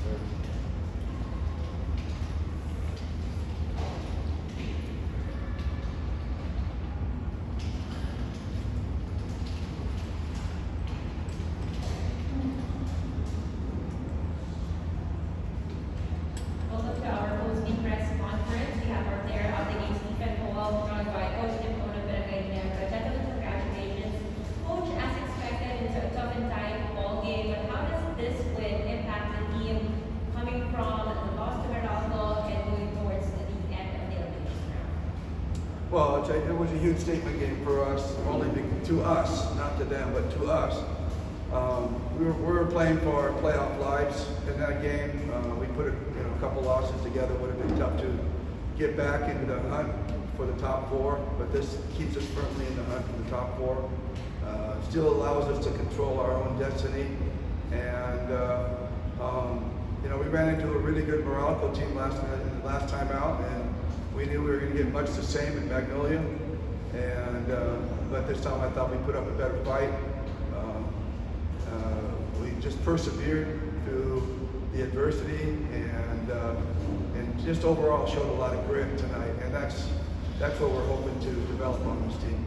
Welcome to our Postgame press conference. We have our player of the game, Holt, joined by Coach Ginebra. Gentlemen, congratulations. Coach, as expected, it's a tough and tight ball game, but how does this win impact the team coming from the loss to Meralco and going towards the end of the elimination round? Well, it was a huge statement game for us, only to us, not to them, but to us. We were playing for our playoff lives in that game. We put a couple losses together. Would have been tough to get back into the hunt for the top four, but this keeps us firmly in the hunt for the top four. Still allows us to control our own destiny. And we ran into a really good Meralco team last time out, and we knew we were going to get much the same in Magnolia. And but this time I thought we put up a better fight. We just persevered through the adversity and just overall showed a lot of grit tonight, and that's what we're hoping to develop on this team.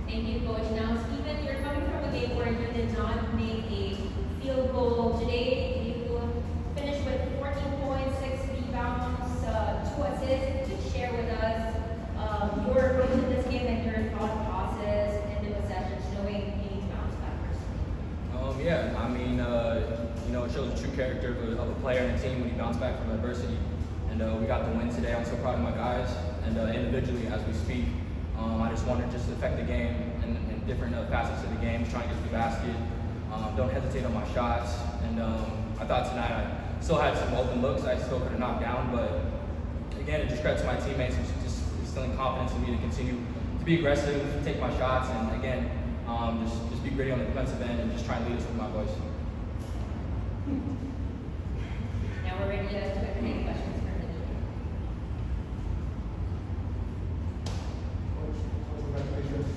Thank you, Coach. Now, Stephen, you're coming from a game where you did not make a field goal. Today, you finished with 14 points, 6 rebounds, 2 assists. Could you share with us your approach in this game and your thought process in the possessions, knowing you need to bounce back personally? Yeah, I mean, it shows the true character of a player and a team when you bounce back from adversity. And we got the win today. I'm so proud of my guys. And individually, as we speak, I just want to affect the game in different facets of the game, trying to get to the basket. Don't hesitate on my shots. And I thought tonight I still had some open looks I still could have knocked down. But again, it just credits my teammates who just instilling confidence in me to continue to be aggressive, take my shots, and again, just be gritty on the defensive end and just try and lead us with my voice. Now we're ready to entertain questions from the media. Congratulations.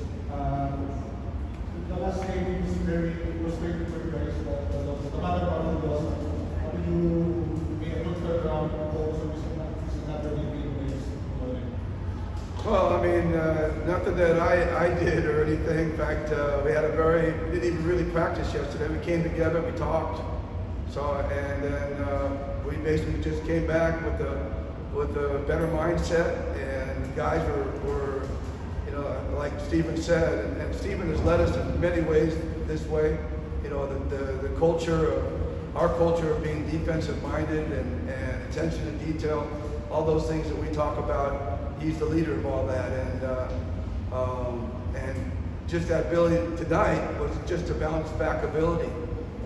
The last game was very frustrating for you guys. The matter of the loss. How do you make a good turnaround? Also, this is not really being based. Well, I mean, nothing that I did or anything. In fact, we didn't even really practice yesterday. We came together, we talked. And then we basically just came back with a better mindset, and the guys were like Stephen said, and Stephen has led us in many ways this way. The culture our culture of being defensive minded and attention to detail, all those things that we talk about. He's the leader of all that, and just that ability tonight was just a bounce back ability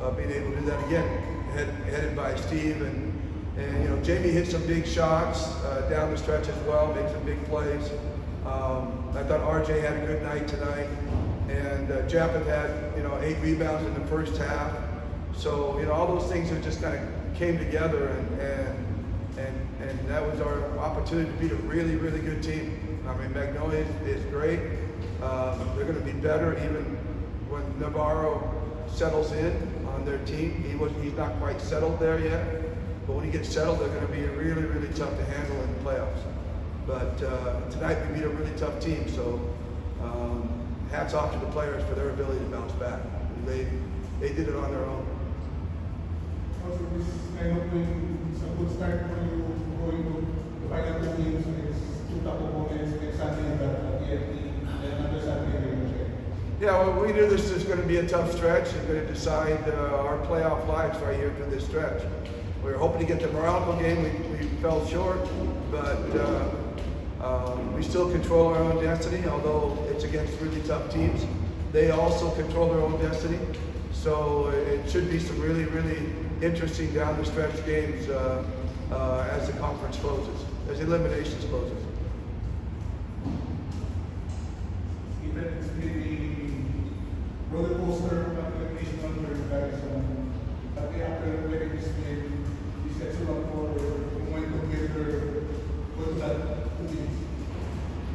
of being able to do that again. Headed by Steve, and Jamie hit some big shots down the stretch as well, made some big plays. I thought RJ had a good night tonight, and Japeth had 8 rebounds in the first half. So all those things that just kind of came together, and that was our opportunity to beat a really, really good team. I mean, Magnolia is great. They're going to be better even when Navarro settles in on their team. He's not quite settled there yet, but when he gets settled, they're going to be really, really tough to handle in the playoffs. But tonight we beat a really tough team, so hats off to the players for their ability to bounce back. They did it on their own. Also, this kind of win is a good start for you going to the final 2 games against 2 top opponents next Sunday at the EFT, and another Sunday. Yeah, well, we knew this was going to be a tough stretch. It's going to decide our playoff lives right here through this stretch. We were hoping to get the Meralco game. We fell short, but we still control our own destiny, although it's against really tough teams. They also control their own destiny. So it should be some really, really interesting down the stretch games as the conference closes, as eliminations closes. It's been a roller coaster implementation on your guys. After winning this game, you set you up for momentum with that 2 games.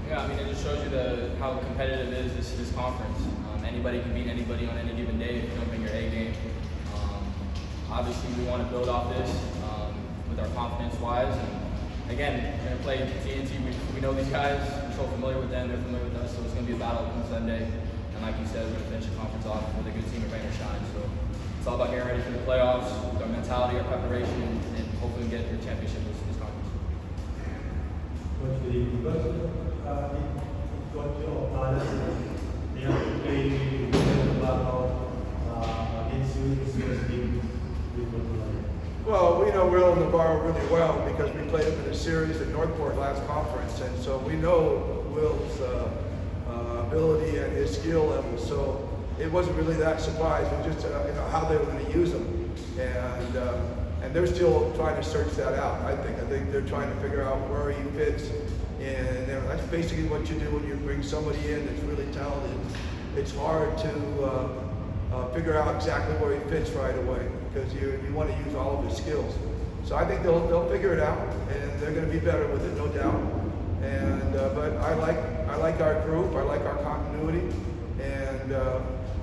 Yeah, I mean, it just shows you how competitive it is this conference. Anybody can beat anybody on any given day if you don't bring your A game. Obviously, obviously, we want to build off this with our confidence-wise. And again, we're going to play TNT. We know these guys. We're so familiar with them. They're familiar with us. So it's going to be a battle on Sunday. And like you said, we're going to finish the conference off with a good team of rain or shine. So it's all about getting ready for the playoffs, with our mentality, our preparation, and hopefully get your championship this conference. Coach, good evening. Coach, your players, they have to play the blackout against you this year's team. Well, we know Will Navarro really well because we played him in a series at Northport last conference, and so we know Will's ability and his skill level. So it wasn't really that surprised. It was just how they were going to use him, and they're still trying to search that out. I think they're trying to figure out where he fits, and that's basically what you do when you bring somebody in that's really talented. It's hard to figure out exactly where he fits right away because you want to use all of his skills. So I think they'll figure it out, and they're going to be better with it, no doubt. And but I like our group, I like our continuity, and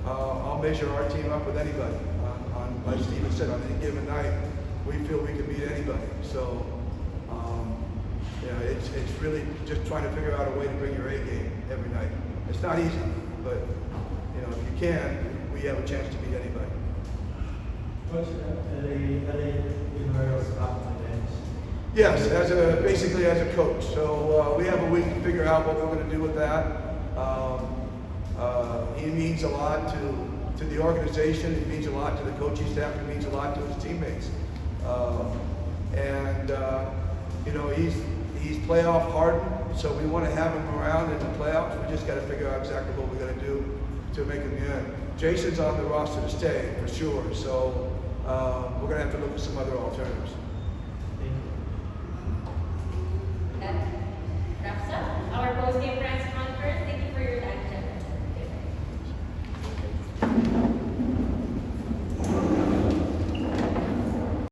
I'll measure our team up with anybody. Like Steven said, on any given night, we feel we can beat anybody. So it's really just trying to figure out a way to bring your A game every night. It's not easy, but if you can, we have a chance to beat anybody. Coach, Yes, basically as a coach. So we have a week to figure out what we're going to do with that. He means a lot to the organization. He means a lot to the coaching staff. He means a lot to his teammates. He's playoff hardened, so we want to have him around in the playoffs. We just got to figure out exactly what we're going to do to make him in. Jason's on the roster to stay for sure, so we're going to have to look at some other alternatives.